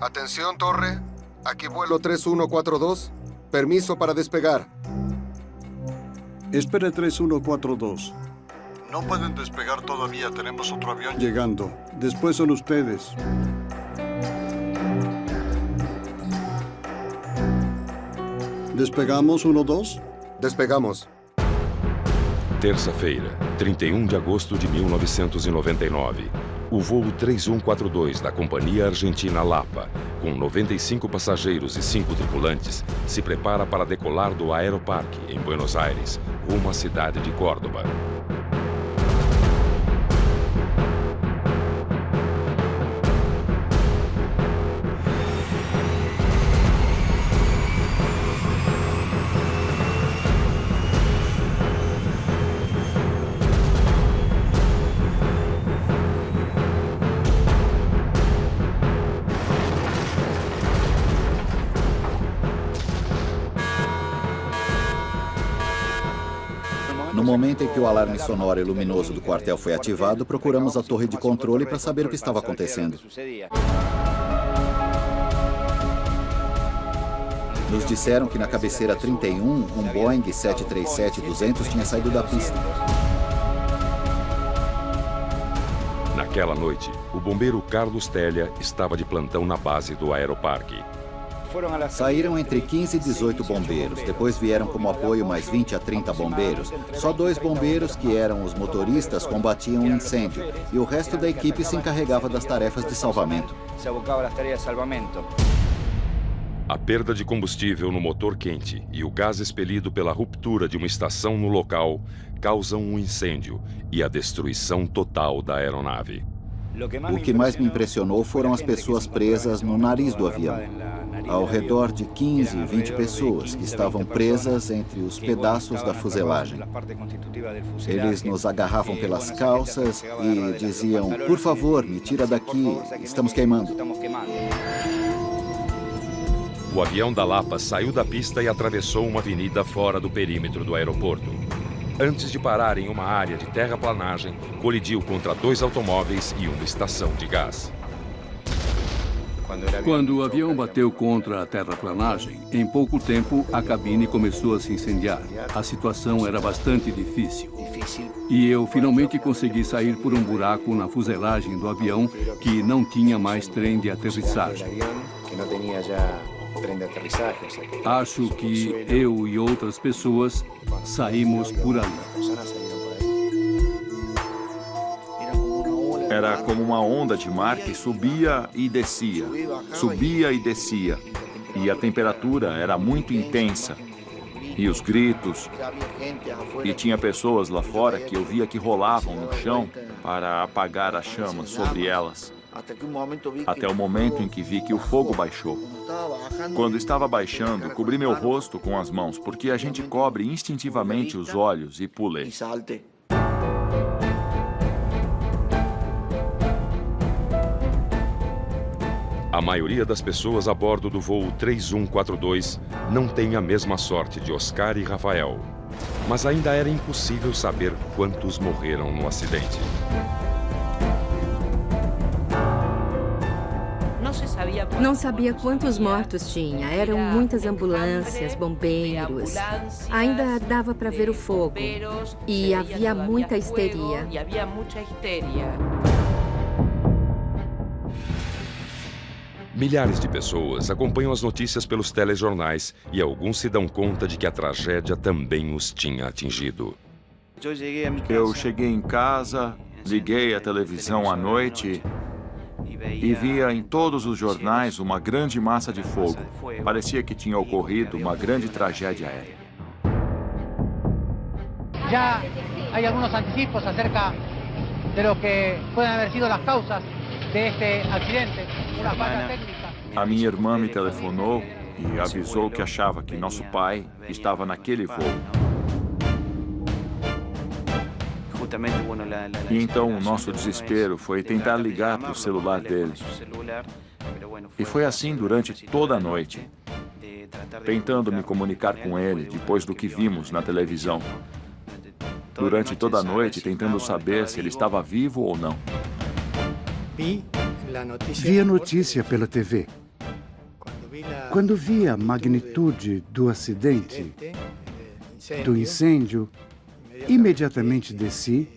Atención, torre. Aquí vuelo 3142. Permiso para despegar. Espere 3142. No pueden despegar todavía, tenemos otro avión. Llegando. Después son ustedes. ¿Despegamos 1-2? Despegamos. Terça-feira, 31 de agosto de 1999. O voo 3142 da Companhia Argentina Lapa, com 95 passageiros e 5 tripulantes, se prepara para decolar do Aeroparque, em Buenos Aires, rumo à cidade de Córdoba. No momento em que o alarme sonoro e luminoso do quartel foi ativado, procuramos a torre de controle para saber o que estava acontecendo. Nos disseram que na cabeceira 31, um Boeing 737-200 tinha saído da pista. Naquela noite, o bombeiro Carlos Telha estava de plantão na base do Aeroparque. Saíram entre 15 e 18 bombeiros, depois vieram como apoio mais 20 a 30 bombeiros. Só 2 bombeiros, que eram os motoristas, combatiam o incêndio, e o resto da equipe se encarregava das tarefas de salvamento. A perda de combustível no motor quente e o gás expelido pela ruptura de uma estação no local causam um incêndio e a destruição total da aeronave. O que mais me impressionou foram as pessoas presas no nariz do avião. Ao redor de 15, 20 pessoas que estavam presas entre os pedaços da fuselagem. Eles nos agarravam pelas calças e diziam: "Por favor, me tira daqui, estamos queimando." O avião da Lapa saiu da pista e atravessou uma avenida fora do perímetro do aeroporto. Antes de parar em uma área de terraplanagem, colidiu contra 2 automóveis e uma estação de gás. Quando o avião bateu contra a terraplanagem, em pouco tempo a cabine começou a se incendiar. A situação era bastante difícil. E eu finalmente consegui sair por um buraco na fuselagem do avião que não tinha mais trem de aterrissagem. Acho que eu e outras pessoas saímos por ali. Era como uma onda de mar que subia e descia, subia e descia. E a temperatura era muito intensa. E os gritos. E tinha pessoas lá fora que eu via que rolavam no chão para apagar as chamas sobre elas. Até o momento em que vi que o fogo baixou. Quando estava baixando, cobri meu rosto com as mãos, porque a gente cobre instintivamente os olhos e pulei. A maioria das pessoas a bordo do voo 3142 não tem a mesma sorte de Oscar e Rafael. Mas ainda era impossível saber quantos morreram no acidente. Não sabia quantos mortos tinha. Eram muitas ambulâncias, bombeiros. Ainda dava para ver o fogo. E havia muita histeria. Milhares de pessoas acompanham as notícias pelos telejornais e alguns se dão conta de que a tragédia também os tinha atingido. Eu cheguei em casa, liguei a televisão à noite e via em todos os jornais uma grande massa de fogo. Parecia que tinha ocorrido uma grande tragédia aérea. Já há alguns anticipos acerca de lo que podem haver sido as causas A minha irmã me telefonou e avisou que achava que nosso pai estava naquele voo. E então o nosso desespero foi tentar ligar para o celular dele. E foi assim durante toda a noite, tentando me comunicar com ele depois do que vimos na televisão. Durante toda a noite, tentando saber se ele estava vivo ou não. Vi a notícia pela TV. Quando vi a magnitude do acidente, do incêndio, imediatamente desci,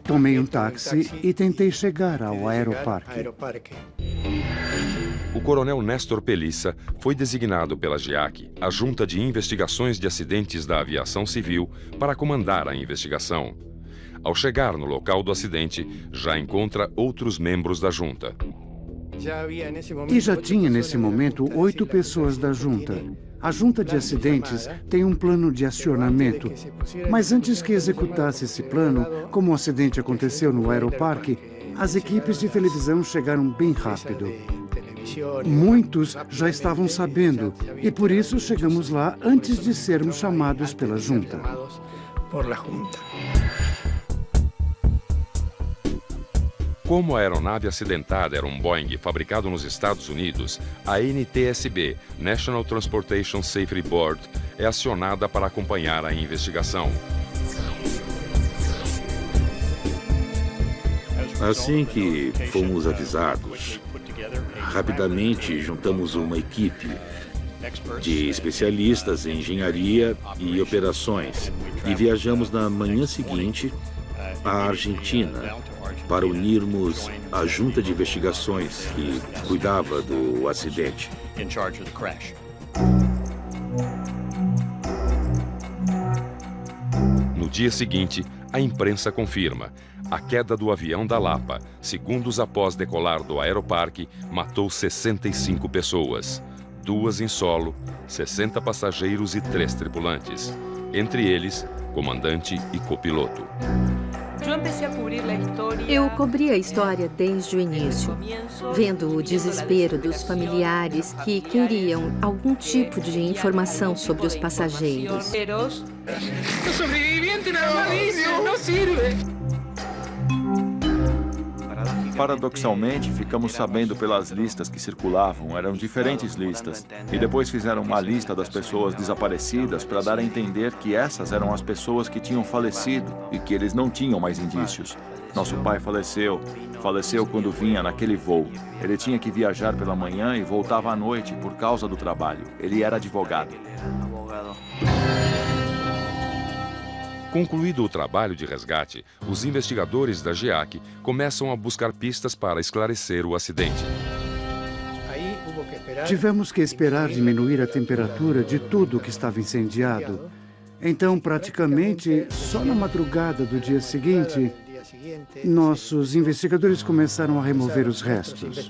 tomei um táxi e tentei chegar ao aeroparque. O coronel Néstor Pelissa foi designado pela GEAC, a Junta de Investigações de Acidentes da Aviação Civil, para comandar a investigação. Ao chegar no local do acidente, já encontra outros membros da junta. E já tinha nesse momento 8 pessoas da junta. A junta de acidentes tem um plano de acionamento, mas antes que executasse esse plano, como o acidente aconteceu no aeroparque, as equipes de televisão chegaram bem rápido. Muitos já estavam sabendo e por isso chegamos lá antes de sermos chamados pela junta. Como a aeronave acidentada era um Boeing fabricado nos Estados Unidos, a NTSB, National Transportation Safety Board, é acionada para acompanhar a investigação. Assim que fomos avisados, rapidamente juntamos uma equipe de especialistas em engenharia e operações e viajamos na manhã seguinte à Argentina para unirmos a junta de investigações que cuidava do acidente. No dia seguinte, a imprensa confirma: a queda do avião da Lapa, segundos após decolar do aeroparque, matou 65 pessoas. 2 em solo, 60 passageiros e 3 tripulantes. Entre eles, comandante e copiloto. Eu cobri a história desde o início, vendo o desespero dos familiares que queriam algum tipo de informação sobre os passageiros. Paradoxalmente, ficamos sabendo pelas listas que circulavam, eram diferentes listas. E depois fizeram uma lista das pessoas desaparecidas para dar a entender que essas eram as pessoas que tinham falecido e que eles não tinham mais indícios. Nosso pai faleceu quando vinha naquele voo. Ele tinha que viajar pela manhã e voltava à noite por causa do trabalho. Ele era advogado. Concluído o trabalho de resgate, os investigadores da GEAC começam a buscar pistas para esclarecer o acidente. Tivemos que esperar diminuir a temperatura de tudo que estava incendiado. Então, praticamente, só na madrugada do dia seguinte, nossos investigadores começaram a remover os restos.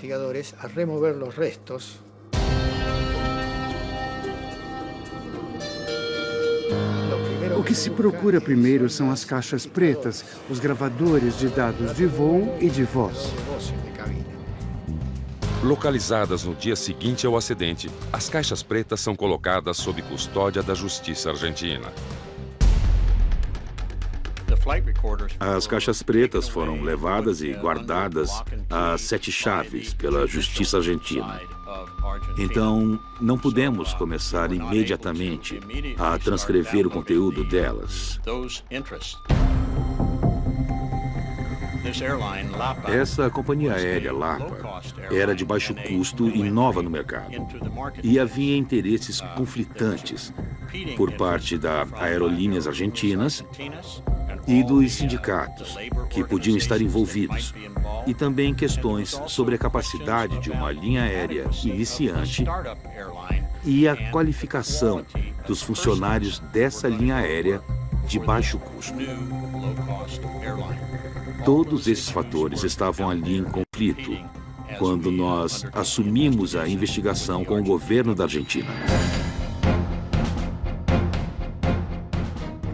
O que se procura primeiro são as caixas pretas, os gravadores de dados de voo e de voz. Localizadas no dia seguinte ao acidente, as caixas pretas são colocadas sob custódia da Justiça Argentina. As caixas pretas foram levadas e guardadas às 7 chaves pela Justiça Argentina. Então, não pudemos começar imediatamente a transcrever o conteúdo delas. Essa companhia aérea Lapa era de baixo custo e nova no mercado. E havia interesses conflitantes por parte das aerolíneas argentinas e dos sindicatos que podiam estar envolvidos. E também questões sobre a capacidade de uma linha aérea iniciante e a qualificação dos funcionários dessa linha aérea de baixo custo. Todos esses fatores estavam ali em conflito quando nós assumimos a investigação com o governo da Argentina.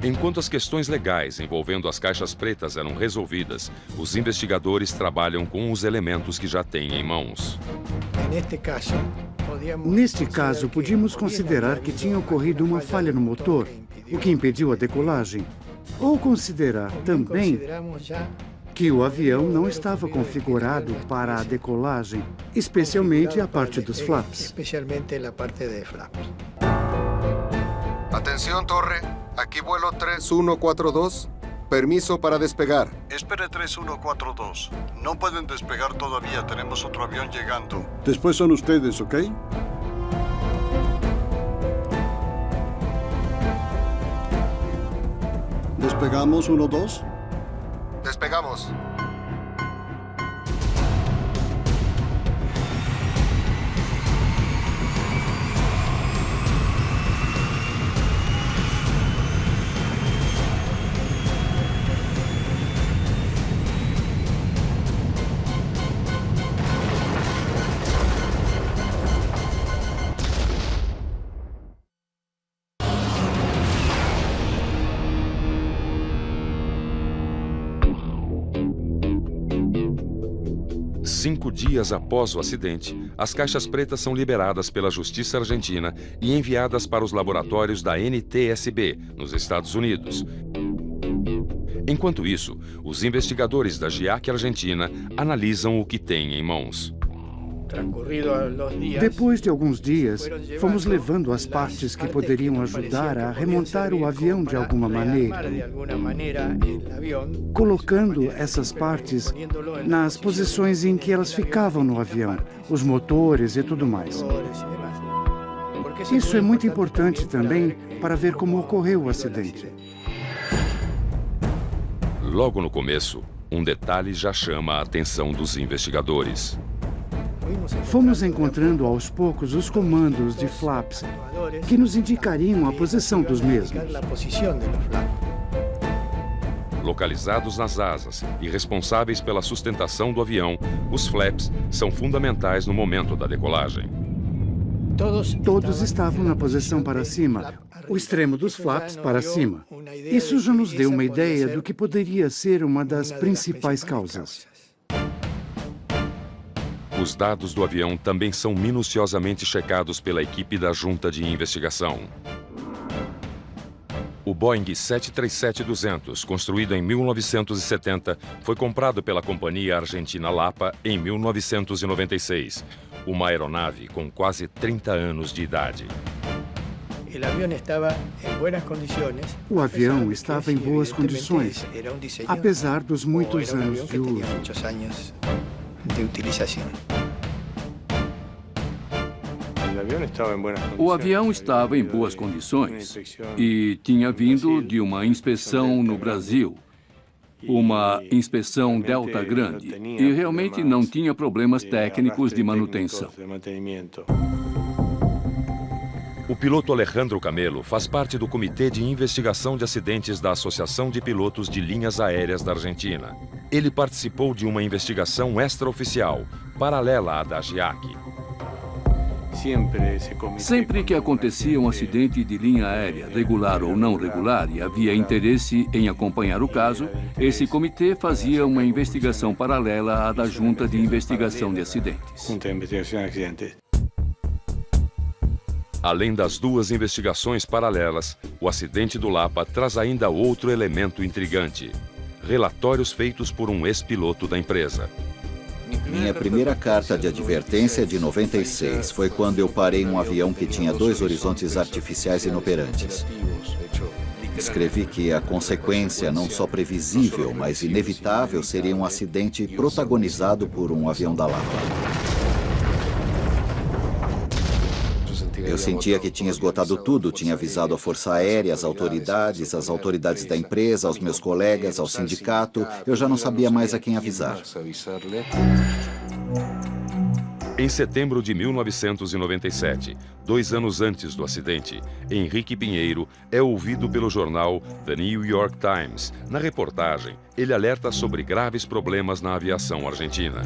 Enquanto as questões legais envolvendo as caixas pretas eram resolvidas, os investigadores trabalham com os elementos que já têm em mãos. Neste caso, podíamos considerar que tinha ocorrido uma falha no motor, o que impediu a decolagem. Ou considerar também que o avião não estava configurado para a decolagem, especialmente a parte dos flaps. Atención, torre. Aquí vuelo 3142. Permiso para despegar. Espere 3142. No pueden despegar todavía, tenemos otro avión llegando. Después son ustedes, ¿ok? ¿Despegamos 1-2? Despegamos. Cinco dias após o acidente, as caixas pretas são liberadas pela Justiça Argentina e enviadas para os laboratórios da NTSB, nos Estados Unidos. Enquanto isso, os investigadores da GIAC Argentina analisam o que têm em mãos. Depois de alguns dias, fomos levando as partes que poderiam ajudar a remontar o avião de alguma maneira, colocando essas partes nas posições em que elas ficavam no avião, os motores e tudo mais. Isso é muito importante também para ver como ocorreu o acidente. Logo no começo, um detalhe já chama a atenção dos investigadores. Fomos encontrando aos poucos os comandos de flaps que nos indicariam a posição dos mesmos. Localizados nas asas e responsáveis pela sustentação do avião, os flaps são fundamentais no momento da decolagem. Todos estavam na posição para cima, o extremo dos flaps para cima. Isso já nos deu uma ideia do que poderia ser uma das principais causas. Os dados do avião também são minuciosamente checados pela equipe da Junta de Investigação. O Boeing 737-200, construído em 1970, foi comprado pela companhia argentina Lapa em 1996. Uma aeronave com quase 30 anos de idade. O avião estava em boas condições, apesar dos muitos anos de uso. O avião estava em boas condições e tinha vindo de uma inspeção no Brasil, uma inspeção Delta grande, e realmente não tinha problemas técnicos de manutenção. O piloto Alejandro Camelo faz parte do Comitê de Investigação de Acidentes da Associação de Pilotos de Linhas Aéreas da Argentina. Ele participou de uma investigação extraoficial, paralela à da GIAC. Sempre que acontecia um acidente de linha aérea, regular ou não regular, e havia interesse em acompanhar o caso, esse comitê fazia uma investigação paralela à da Junta de Investigação de Acidentes. Além das duas investigações paralelas, o acidente do Lapa traz ainda outro elemento intrigante: relatórios feitos por um ex-piloto da empresa. Minha primeira carta de advertência é de 96. Foi quando eu parei um avião que tinha 2 horizontes artificiais inoperantes. Escrevi que a consequência, não só previsível, mas inevitável, seria um acidente protagonizado por um avião da Lapa. Eu sentia que tinha esgotado tudo, tinha avisado a Força Aérea, as autoridades da empresa, aos meus colegas, ao sindicato. Eu já não sabia mais a quem avisar. Em setembro de 1997, 2 anos antes do acidente, Henrique Pinheiro é ouvido pelo jornal The New York Times. Na reportagem, ele alerta sobre graves problemas na aviação argentina.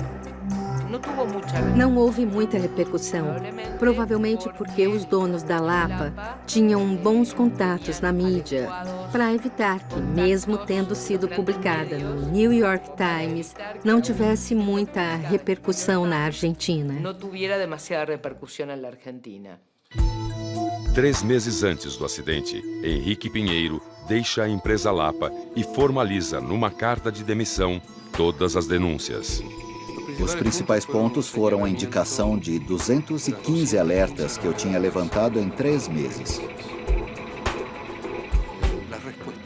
Não houve muita repercussão, provavelmente porque os donos da Lapa tinham bons contatos na mídia para evitar que, mesmo tendo sido publicada no New York Times, não tivesse muita repercussão na Argentina. 3 meses antes do acidente, Henrique Pinheiro deixa a empresa Lapa e formaliza numa carta de demissão todas as denúncias. Os principais pontos foram a indicação de 215 alertas que eu tinha levantado em 3 meses.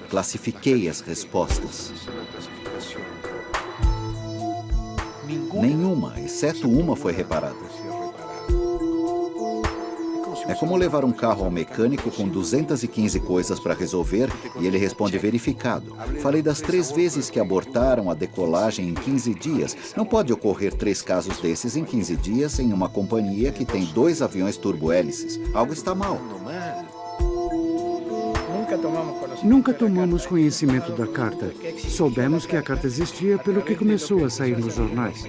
Classifiquei as respostas. Nenhuma, exceto uma, foi reparada. É como levar um carro ao mecânico com 215 coisas para resolver e ele responde verificado. Falei das 3 vezes que abortaram a decolagem em 15 dias. Não pode ocorrer 3 casos desses em 15 dias em uma companhia que tem 2 aviões turbohélices. Algo está mal. Nunca tomamos conhecimento da carta. Soubemos que a carta existia pelo que começou a sair nos jornais.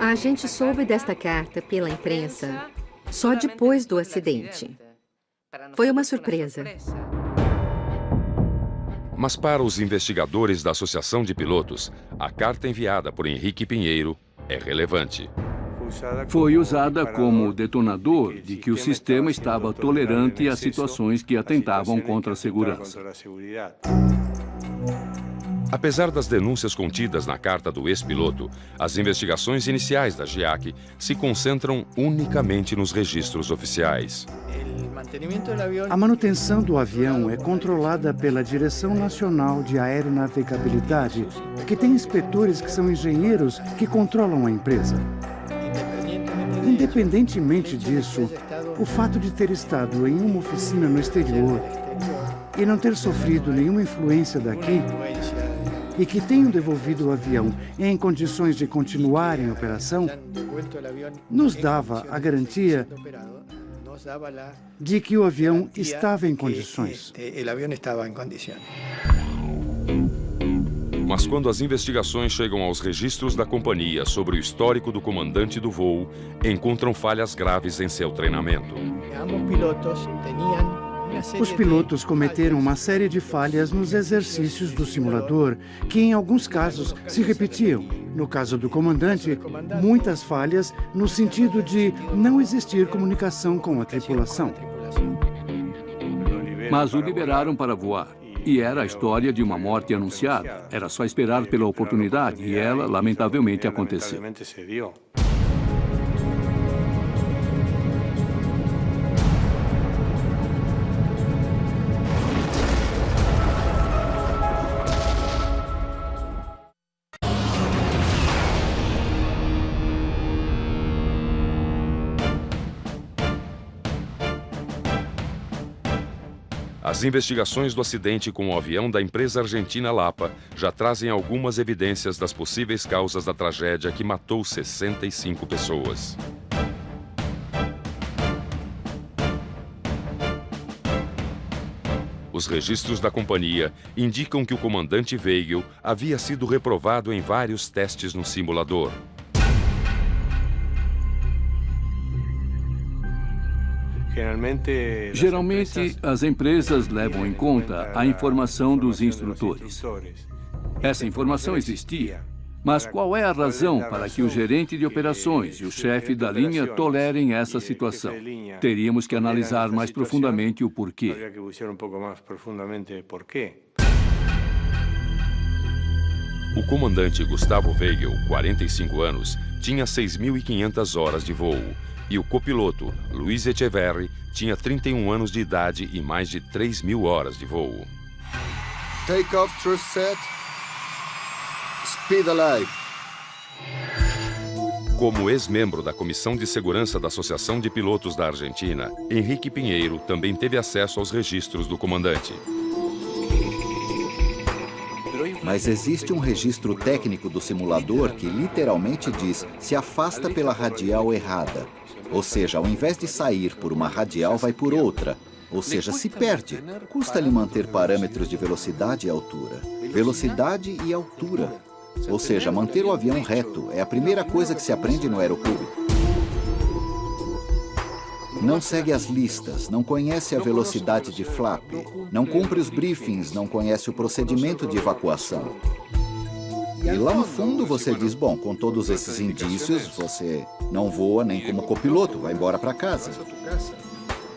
A gente soube desta carta pela imprensa só depois do acidente. Foi uma surpresa. Mas para os investigadores da Associação de Pilotos, a carta enviada por Henrique Pinheiro é relevante. Foi usada como detonador de que o sistema estava tolerante a situações que atentavam contra a segurança. Apesar das denúncias contidas na carta do ex-piloto, as investigações iniciais da GIAC se concentram unicamente nos registros oficiais. A manutenção do avião é controlada pela Direção Nacional de Aeronavegabilidade, que tem inspetores que são engenheiros que controlam a empresa. Independentemente disso, o fato de ter estado em uma oficina no exterior e não ter sofrido nenhuma influência daqui, e que tenham devolvido o avião em condições de continuar em operação, nos dava a garantia de que o avião estava em condições. Mas quando as investigações chegam aos registros da companhia sobre o histórico do comandante do voo, encontram falhas graves em seu treinamento. Os pilotos cometeram uma série de falhas nos exercícios do simulador, que em alguns casos se repetiam. No caso do comandante, muitas falhas no sentido de não existir comunicação com a tripulação. Mas o liberaram para voar. E era a história de uma morte anunciada. Era só esperar pela oportunidade e ela, lamentavelmente, aconteceu. As investigações do acidente com o avião da empresa argentina Lapa já trazem algumas evidências das possíveis causas da tragédia que matou 65 pessoas. Os registros da companhia indicam que o comandante Weigel havia sido reprovado em vários testes no simulador. Geralmente, as empresas levam em conta a informação dos instrutores. Essa informação existia, mas qual é a razão para que o gerente de operações e o chefe da linha tolerem essa situação? Teríamos que analisar mais profundamente o porquê. O comandante Gustavo Weigel, 45 anos, tinha 6.500 horas de voo. E o copiloto, Luiz Echeverri, tinha 31 anos de idade e mais de 3.000 horas de voo. Take off, truce set. Speed alive. Como ex-membro da Comissão de Segurança da Associação de Pilotos da Argentina, Henrique Pinheiro também teve acesso aos registros do comandante. Mas existe um registro técnico do simulador que literalmente diz se afasta pela radial errada. Ou seja, ao invés de sair por uma radial, vai por outra. Ou seja, se perde. Custa-lhe manter parâmetros de velocidade e altura. Velocidade e altura. Ou seja, manter o avião reto é a primeira coisa que se aprende no aeroclube. Não segue as listas, não conhece a velocidade de flap, não cumpre os briefings, não conhece o procedimento de evacuação. E lá no fundo você diz, bom, com todos esses indícios, você não voa nem como copiloto, vai embora para casa.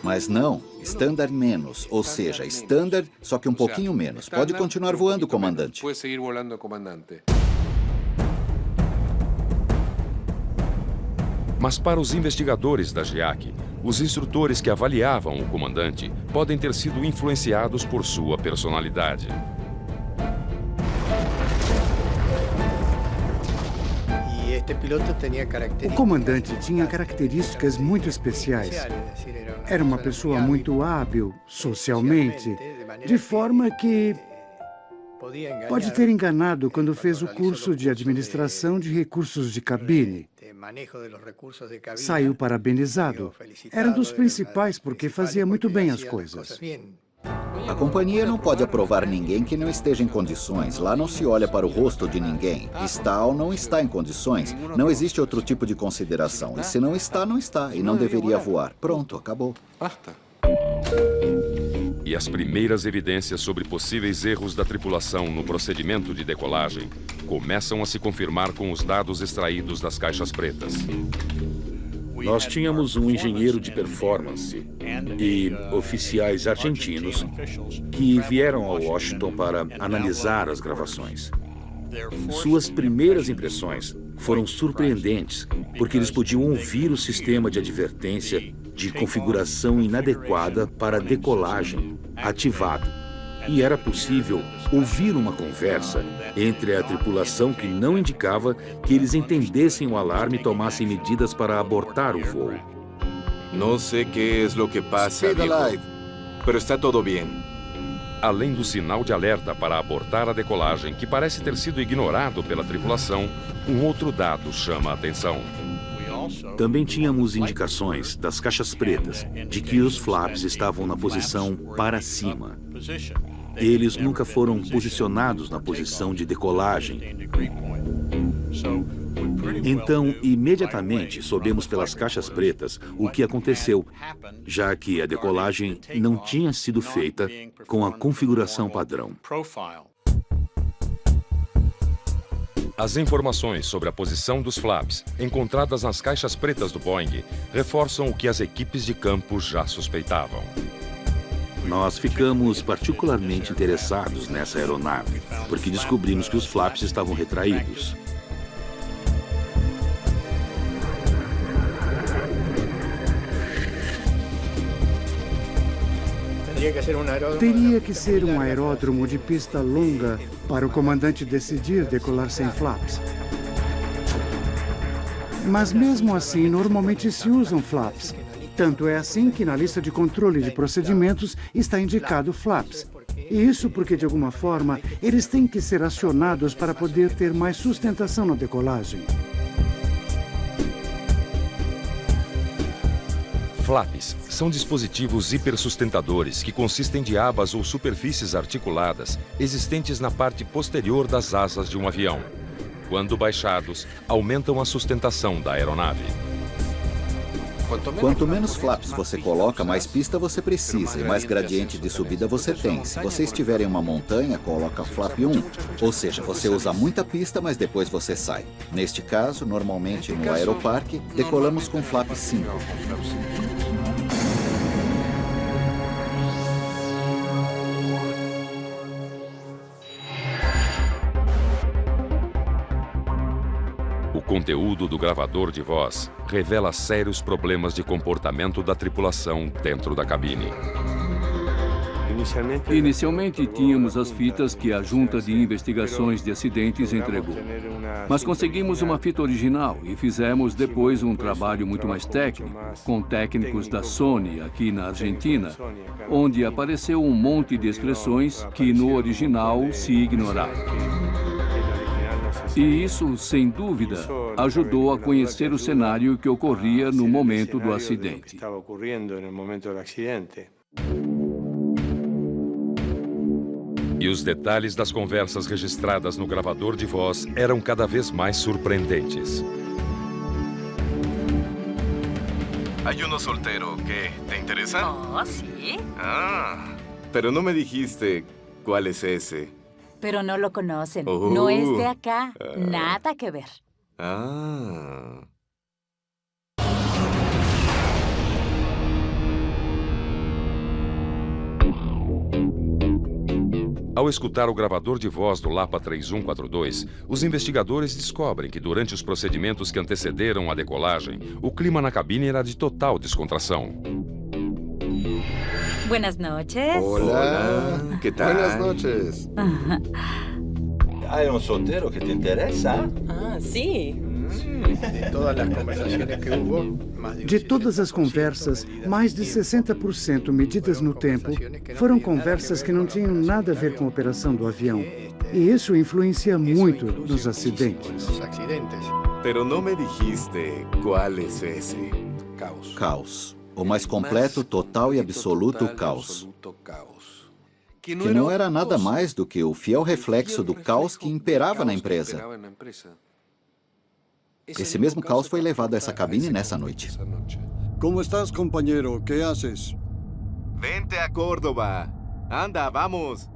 Mas não, standard menos, ou seja, standard, só que um pouquinho menos. Pode continuar voando, comandante. Mas para os investigadores da GIAC, os instrutores que avaliavam o comandante podem ter sido influenciados por sua personalidade. O comandante tinha características muito especiais. Era uma pessoa muito hábil socialmente, de forma que pode ter enganado quando fez o curso de administração de recursos de cabine. Saiu parabenizado. Era um dos principais porque fazia muito bem as coisas. A companhia não pode aprovar ninguém que não esteja em condições. Lá não se olha para o rosto de ninguém. Está ou não está em condições. Não existe outro tipo de consideração. E se não está, não está. E não deveria voar. Pronto, acabou. E as primeiras evidências sobre possíveis erros da tripulação no procedimento de decolagem começam a se confirmar com os dados extraídos das caixas pretas. Nós tínhamos um engenheiro de performance e oficiais argentinos que vieram a Washington para analisar as gravações. Suas primeiras impressões foram surpreendentes, porque eles podiam ouvir o sistema de advertência de configuração inadequada para decolagem ativado. E era possível ouvir uma conversa entre a tripulação que não indicava que eles entendessem o alarme e tomassem medidas para abortar o voo. Não sei o que é o que passa, amigo, mas está tudo bem. Além do sinal de alerta para abortar a decolagem, que parece ter sido ignorado pela tripulação, um outro dado chama a atenção. Também tínhamos indicações das caixas pretas de que os flaps estavam na posição para cima. Eles nunca foram posicionados na posição de decolagem. Então, imediatamente soubemos pelas caixas pretas o que aconteceu, já que a decolagem não tinha sido feita com a configuração padrão. As informações sobre a posição dos flaps encontradas nas caixas pretas do Boeing reforçam o que as equipes de campo já suspeitavam. Nós ficamos particularmente interessados nessa aeronave, porque descobrimos que os flaps estavam retraídos. Teria que ser um aeródromo de pista longa para o comandante decidir decolar sem flaps. Mas mesmo assim, normalmente se usam flaps. Tanto é assim que na lista de controle de procedimentos está indicado flaps. E isso porque, de alguma forma, eles têm que ser acionados para poder ter mais sustentação na decolagem. Flaps são dispositivos hipersustentadores que consistem de abas ou superfícies articuladas existentes na parte posterior das asas de um avião. Quando baixados, aumentam a sustentação da aeronave. Quanto menos flaps você coloca, mais pista você precisa e mais gradiente de subida você tem. Se você estiver em uma montanha, coloca flap 1. Ou seja, você usa muita pista, mas depois você sai. Neste caso, normalmente no aeroparque, decolamos com flap 5. O conteúdo do gravador de voz revela sérios problemas de comportamento da tripulação dentro da cabine. Inicialmente, tínhamos as fitas que a Junta de Investigações de Acidentes entregou. Mas conseguimos uma fita original e fizemos depois um trabalho muito mais técnico, com técnicos da Sony aqui na Argentina, onde apareceu um monte de expressões que no original se ignoravam. E isso, sem dúvida, ajudou a conhecer o cenário que ocorria no momento do acidente. E os detalhes das conversas registradas no gravador de voz eram cada vez mais surpreendentes. Hay uno soltero, ¿qué? ¿Te interesa? Oh, sí. Ah, pero no me dijiste cuál es ese. Pero no lo conocen. Oh. No es de acá. Nada que ver. Ah. Ao escutar o gravador de voz do Lapa 3142, os investigadores descobrem que durante os procedimentos que antecederam a decolagem, o clima na cabine era de total descontração. Buenas noches. Hola. ¿Qué tal? Buenas noches. ¿Hay un soltero que te interesa? Ah, sí. De todas as conversas, mais de 60% medidas no tempo foram conversas que não tinham nada a ver com a operação do avião. E isso influencia muito nos acidentes. Pero no me dijiste cuál es ese. Caos. O mais completo, total e absoluto caos. Que não era nada mais do que o fiel reflexo do caos que imperava na empresa. Esse mesmo caos foi levado a essa cabine nessa noite. ¿Cómo estás, compañero? ¿Qué haces? Vente a Córdoba. Anda, vamos.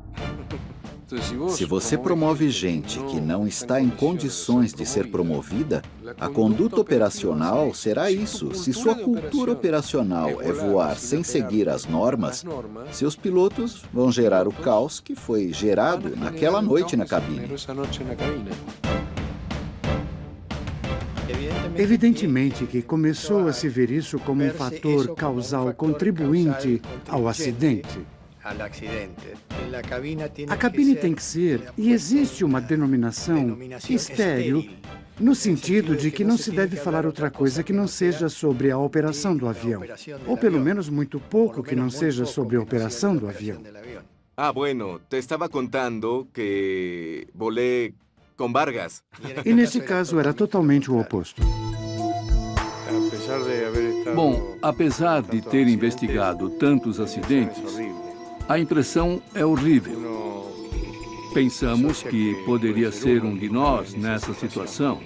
Se você promove gente que não está em condições de ser promovida, a conduta operacional será isso. Se sua cultura operacional é voar sem seguir as normas, seus pilotos vão gerar o caos que foi gerado naquela noite na cabine. Evidentemente que começou a se ver isso como um fator causal contribuinte ao acidente. A cabine tem que ser, e existe uma denominação estéril, no sentido de que não se deve falar outra coisa que não seja sobre a operação do avião, ou pelo menos muito pouco que não seja sobre a operação do avião. Ah, bueno, te estaba contando que volé com Vargas. E nesse caso era totalmente o oposto. Bom, apesar de ter investigado tantos acidentes, a impressão é horrível. Pensamos que poderia ser um de nós nessa situação.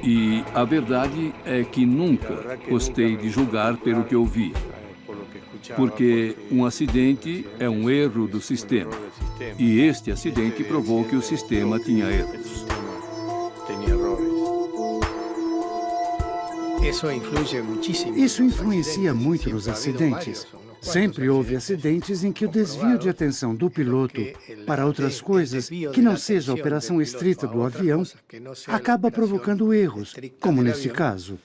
E a verdade é que nunca gostei de julgar pelo que ouvi. Porque um acidente é um erro do sistema. E este acidente provou que o sistema tinha erros. Isso influencia muito nos acidentes. Sempre houve acidentes em que o desvio de atenção do piloto para outras coisas que não seja a operação estrita do avião acaba provocando erros, como nesse caso.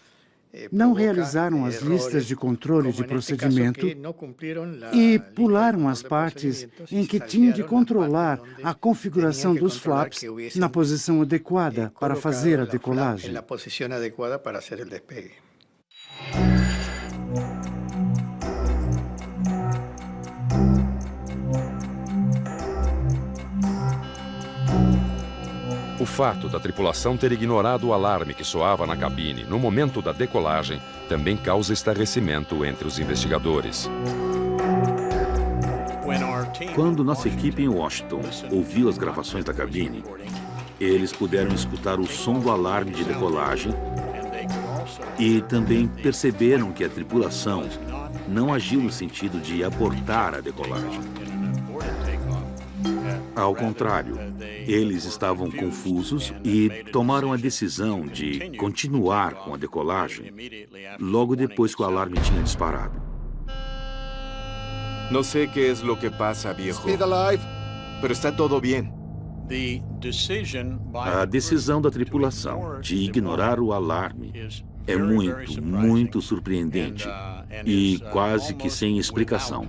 Não realizaram as listas de controle de procedimento e pularam as partes em que tinham de controlar a configuração dos flaps na posição adequada para fazer a decolagem. O fato da tripulação ter ignorado o alarme que soava na cabine no momento da decolagem também causa estarrecimento entre os investigadores. Quando nossa equipe em Washington ouviu as gravações da cabine, eles puderam escutar o som do alarme de decolagem e também perceberam que a tripulação não agiu no sentido de abortar a decolagem. Ao contrário, eles estavam confusos e tomaram a decisão de continuar com a decolagem logo depois que o alarme tinha disparado. No sé qué es lo que pasa, viejo. Speed alive. Pero está todo bien. A decisão da tripulação de ignorar o alarme é muito surpreendente e quase que sem explicação.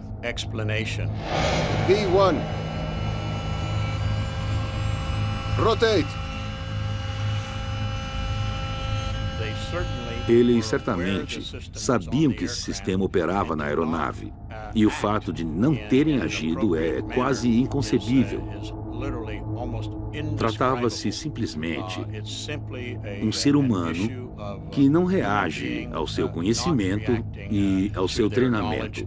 B1. Rotate. Eles certamente sabiam que esse sistema operava na aeronave e o fato de não terem agido é quase inconcebível. Tratava-se simplesmente de um ser humano que não reage ao seu conhecimento e ao seu treinamento.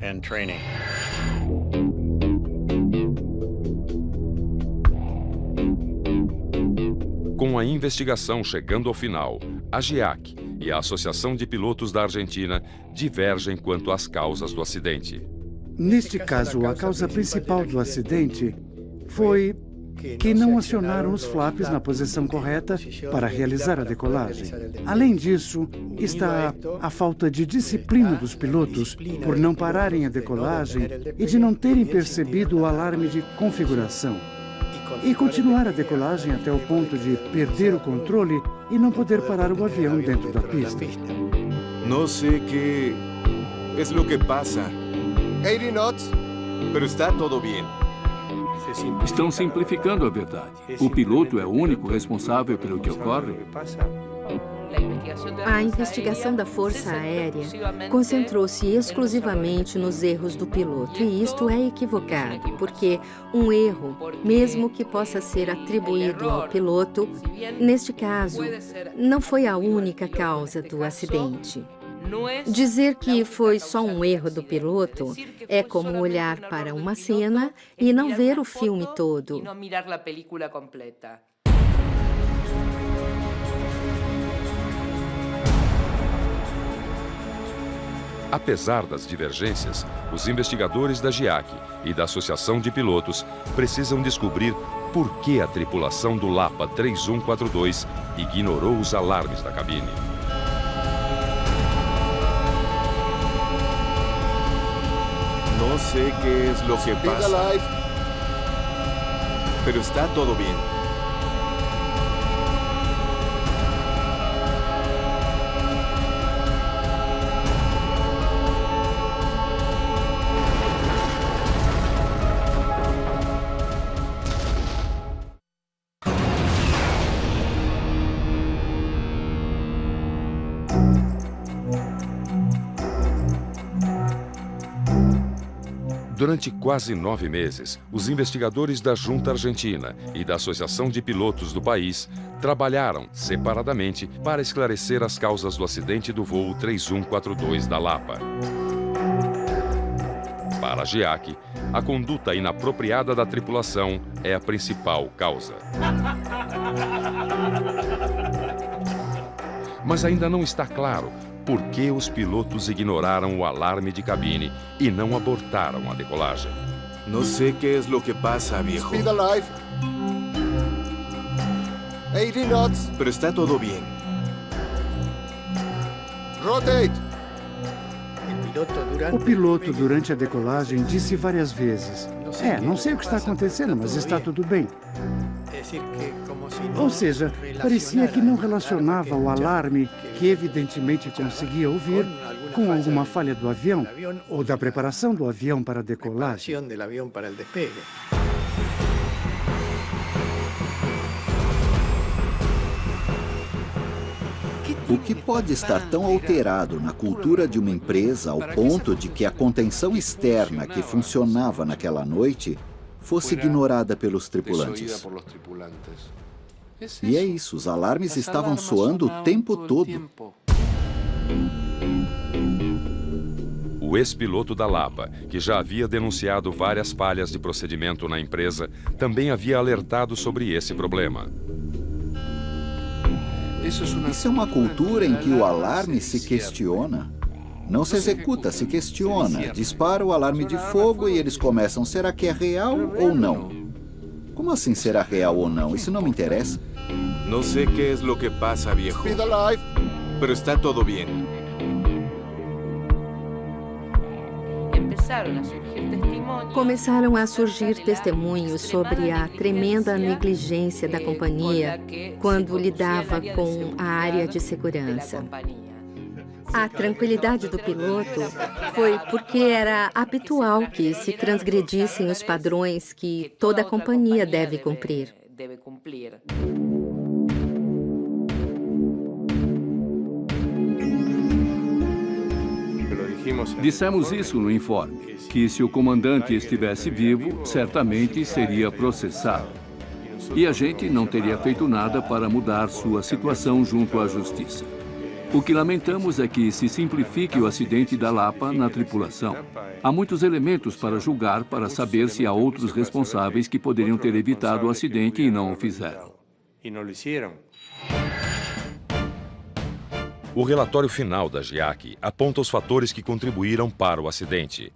Com a investigação chegando ao final, a GIAC e a Associação de Pilotos da Argentina divergem quanto às causas do acidente. Neste caso, a causa principal do acidente foi que não acionaram os flaps na posição correta para realizar a decolagem. Além disso, está a falta de disciplina dos pilotos por não pararem a decolagem e de não terem percebido o alarme de configuração. E continuar a decolagem até o ponto de perder o controle e não poder parar o avião dentro da pista. Não sei qué es lo que pasa. 80 knots. Pero está todo bien. Estão simplificando a verdade. O piloto é o único responsável pelo que ocorre? A investigação da Força Aérea concentrou-se exclusivamente nos erros do piloto, e isto é equivocado, porque um erro, mesmo que possa ser atribuído ao piloto, neste caso, não foi a única causa do acidente. Dizer que foi só um erro do piloto é como olhar para uma cena e não ver o filme todo. Apesar das divergências, os investigadores da GIAC e da Associação de Pilotos precisam descobrir por que a tripulação do Lapa 3142 ignorou os alarmes da cabine. No sé qué es lo que pasa. Pero está todo bien. Durante quase 9 meses, os investigadores da Junta Argentina e da Associação de Pilotos do país trabalharam separadamente para esclarecer as causas do acidente do voo 3142 da Lapa. Para a GIAC, a conduta inapropriada da tripulação é a principal causa. Mas ainda não está claro por que os pilotos ignoraram o alarme de cabine e não abortaram a decolagem. Não sei qué es lo que pasa, viejo. Speed alive. 80 knots. Pero está todo bien. Rotate. O piloto, durante a decolagem, disse várias vezes: não sei o que está acontecendo, mas está tudo bem. Ou seja, parecia que não relacionava o alarme, que evidentemente conseguia ouvir, com alguma falha do avião ou da preparação do avião para a decolagem. O que pode estar tão alterado na cultura de uma empresa ao ponto de que a contenção externa que funcionava naquela noite fosse ignorada pelos tripulantes? E é isso, os alarmes estavam soando o tempo todo. O ex-piloto da Lapa, que já havia denunciado várias falhas de procedimento na empresa, também havia alertado sobre esse problema. Isso é uma cultura em que o alarme se questiona. Não se executa, se questiona. Dispara o alarme de fogo e eles começam, será que é real ou não? Como assim será real ou não? Isso não me interessa. Não sei qué es lo que pasa, viejo. Speed alive. Pero está todo bien. Começaram a surgir testemunhos sobre a tremenda negligência da companhia quando lidava com a área de segurança. A tranquilidade do piloto foi porque era habitual que se transgredissem os padrões que toda companhia deve cumprir. Dissemos isso no informe, que se o comandante estivesse vivo, certamente seria processado. E a gente não teria feito nada para mudar sua situação junto à justiça. O que lamentamos é que se simplifique o acidente da Lapa na tripulação. Há muitos elementos para julgar para saber se há outros responsáveis que poderiam ter evitado o acidente e não o fizeram. O relatório final da GIAC aponta os fatores que contribuíram para o acidente.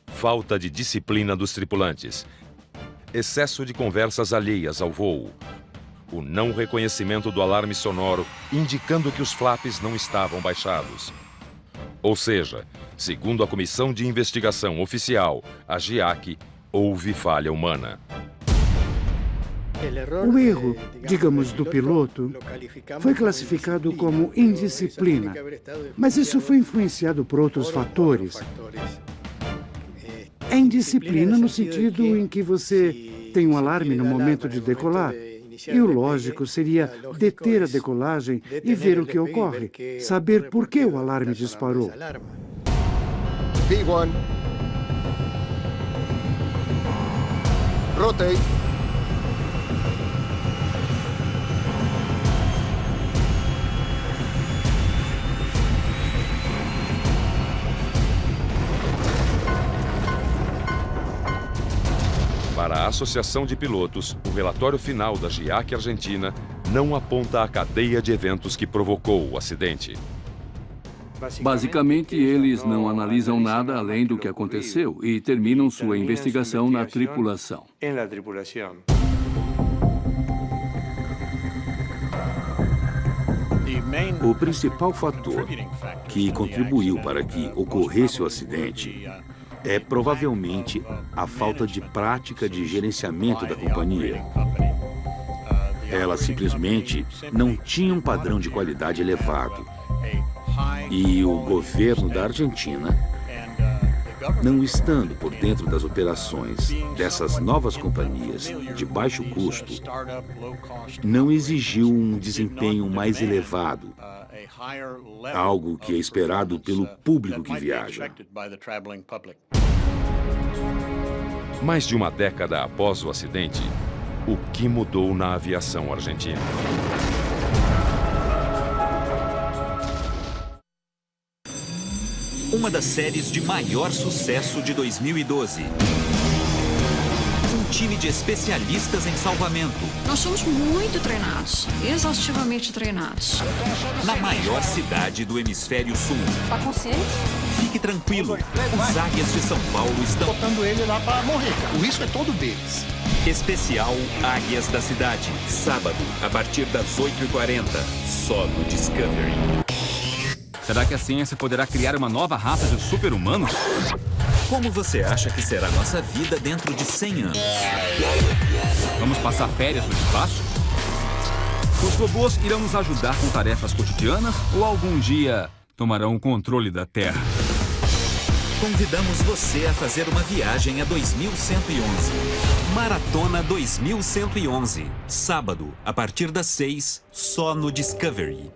Falta de disciplina dos tripulantes, excesso de conversas alheias ao voo, o não reconhecimento do alarme sonoro indicando que os flaps não estavam baixados. Ou seja, segundo a Comissão de Investigação Oficial, a GIAC, houve falha humana. O erro, digamos, do piloto foi classificado como indisciplina, mas isso foi influenciado por outros fatores. É indisciplina no sentido em que você tem um alarme no momento de decolar, e o lógico seria deter a decolagem e ver o que ocorre, saber por que o alarme disparou. V1. Rotate. Para a Associação de Pilotos, o relatório final da GIAC Argentina não aponta a cadeia de eventos que provocou o acidente. Basicamente, eles não analisam nada além do que aconteceu e terminam sua investigação na tripulação. O principal fator que contribuiu para que ocorresse o acidente é provavelmente a falta de prática de gerenciamento da companhia. Ela simplesmente não tinha um padrão de qualidade elevado. E o governo da Argentina, não estando por dentro das operações dessas novas companhias de baixo custo, não exigiu um desempenho mais elevado, algo que é esperado pelo público que viaja. Mais de uma década após o acidente, o que mudou na aviação argentina? Uma das séries de maior sucesso de 2012. Um time de especialistas em salvamento. Nós somos muito treinados, exaustivamente treinados. Na maior cidade do hemisfério sul. Tá consciente? Fique tranquilo, os Águias de São Paulo estão botando ele lá para morrer. O risco é todo deles. Especial Águias da Cidade. Sábado, a partir das 8h40. Só no Discovery. Será que a ciência poderá criar uma nova raça de super-humanos? Como você acha que será nossa vida dentro de 100 anos? Vamos passar férias no espaço? Os robôs irão nos ajudar com tarefas cotidianas ou algum dia tomarão o controle da Terra? Convidamos você a fazer uma viagem a 2111. Maratona 2111. Sábado, a partir das 6, só no Discovery.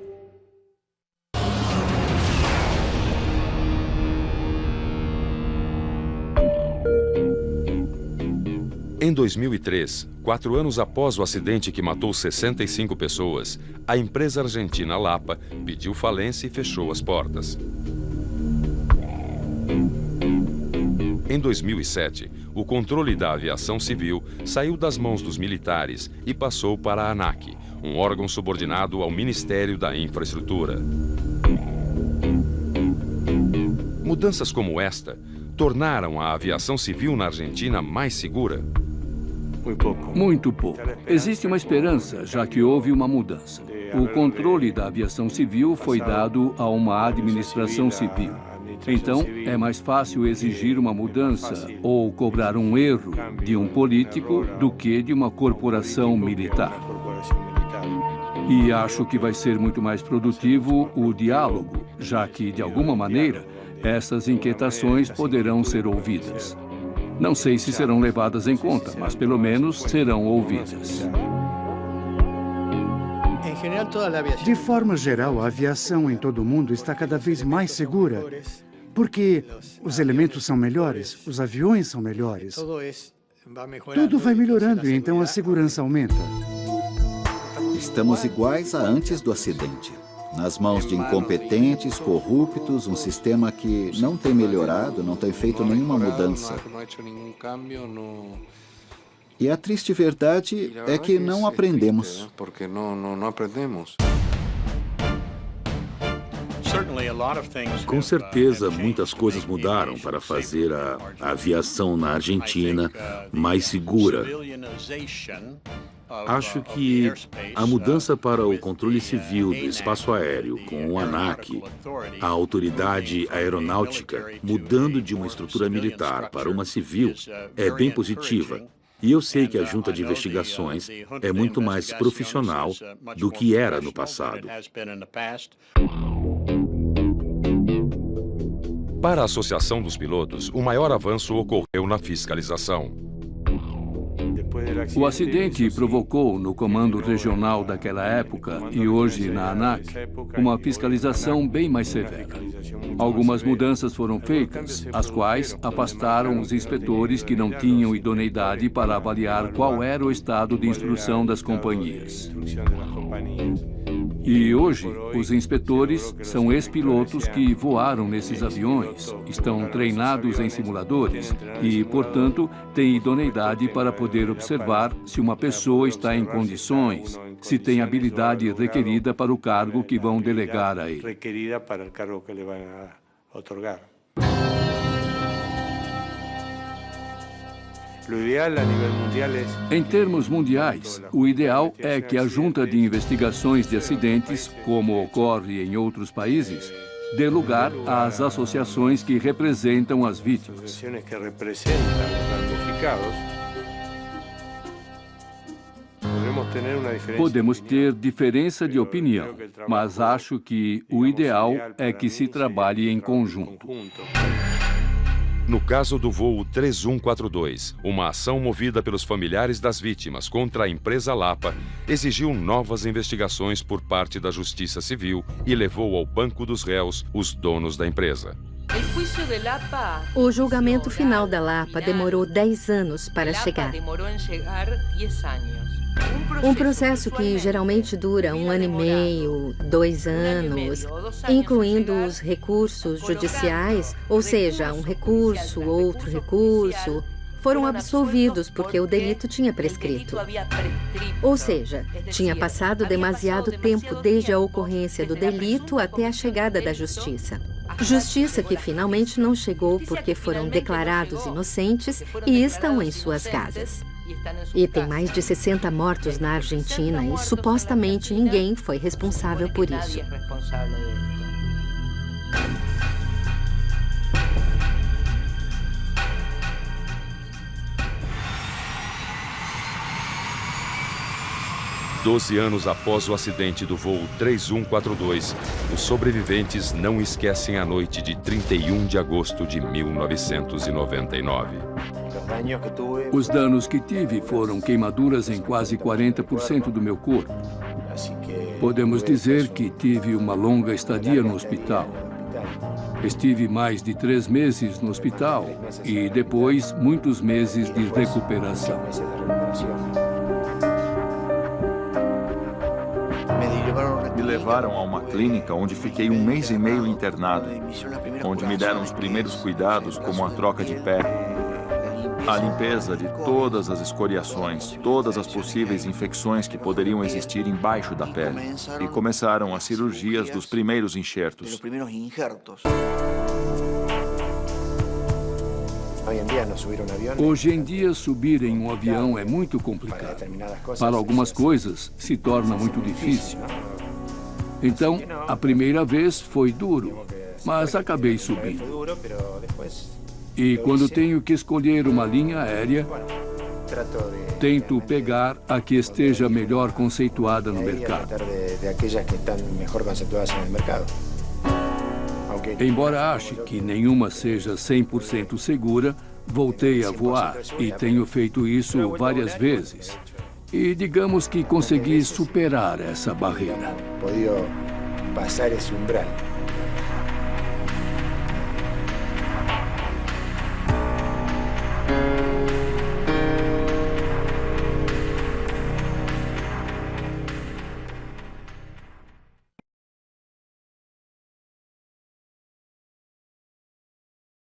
Em 2003, 4 anos após o acidente que matou 65 pessoas, a empresa argentina Lapa pediu falência e fechou as portas. Em 2007, o controle da aviação civil saiu das mãos dos militares e passou para a ANAC, um órgão subordinado ao Ministério da Infraestrutura. Mudanças como esta tornaram a aviação civil na Argentina mais segura? Muito pouco. Existe uma esperança, já que houve uma mudança. O controle da aviação civil foi dado a uma administração civil. Então, é mais fácil exigir uma mudança ou cobrar um erro de um político do que de uma corporação militar. E acho que vai ser muito mais produtivo o diálogo, já que, de alguma maneira, essas inquietações poderão ser ouvidas. Não sei se serão levadas em conta, mas pelo menos serão ouvidas. De forma geral, a aviação em todo o mundo está cada vez mais segura, porque os elementos são melhores, os aviões são melhores. Tudo vai melhorando e então a segurança aumenta. Estamos iguais a antes do acidente. Nas mãos de incompetentes, corruptos, um sistema que não tem melhorado, não tem feito nenhuma mudança. E a triste verdade é que não aprendemos. Porque não aprendemos. Com certeza, muitas coisas mudaram para fazer a aviação na Argentina mais segura. Acho que a mudança para o controle civil do espaço aéreo com o ANAC, a autoridade aeronáutica, mudando de uma estrutura militar para uma civil, é bem positiva. E eu sei que a Junta de Investigações é muito mais profissional do que era no passado. Para a Associação dos Pilotos, o maior avanço ocorreu na fiscalização. O acidente provocou no comando regional daquela época e hoje na ANAC uma fiscalização bem mais severa. Algumas mudanças foram feitas, as quais afastaram os inspetores que não tinham idoneidade para avaliar qual era o estado de instrução das companhias. E hoje, os inspetores são ex-pilotos que voaram nesses aviões, estão treinados em simuladores e, portanto, têm idoneidade para poder observar se uma pessoa está em condições, se tem habilidade requerida para o cargo que vão delegar a ele. Em termos mundiais, o ideal é que a Junta de Investigações de Acidentes, como ocorre em outros países, dê lugar às associações que representam as vítimas. Podemos ter diferença de opinião, mas acho que o ideal é que se trabalhe em conjunto. No caso do voo 3142, uma ação movida pelos familiares das vítimas contra a empresa Lapa exigiu novas investigações por parte da Justiça Civil e levou ao banco dos réus os donos da empresa. O julgamento final da Lapa demorou 10 anos para chegar. Um processo que geralmente dura 1 ano e meio, 2 anos, incluindo os recursos judiciais, ou seja, um recurso, outro recurso, foram absolvidos porque o delito tinha prescrito. Ou seja, tinha passado demasiado tempo desde a ocorrência do delito até a chegada da justiça. Justiça que finalmente não chegou porque foram declarados inocentes e estão em suas casas. E tem mais de 60 mortos na Argentina e supostamente ninguém foi responsável por isso. Doze anos após o acidente do voo 3142, os sobreviventes não esquecem a noite de 31 de agosto de 1999. Os danos que tive foram queimaduras em quase 40% do meu corpo. Podemos dizer que tive uma longa estadia no hospital. Estive mais de 3 meses no hospital e depois muitos meses de recuperação. Me levaram a uma clínica onde fiquei 1 mês e meio internado, onde me deram os primeiros cuidados, como a troca de pé, a limpeza de todas as escoriações, todas as possíveis infecções que poderiam existir embaixo da pele. E começaram as cirurgias dos primeiros enxertos. Hoje em dia, subir em um avião é muito complicado. Para algumas coisas, se torna muito difícil. Então, a primeira vez foi duro, mas acabei subindo. E quando tenho que escolher uma linha aérea, tento pegar a que esteja melhor conceituada no mercado. Embora ache que nenhuma seja 100% segura, voltei a voar e tenho feito isso várias vezes. E digamos que consegui superar essa barreira.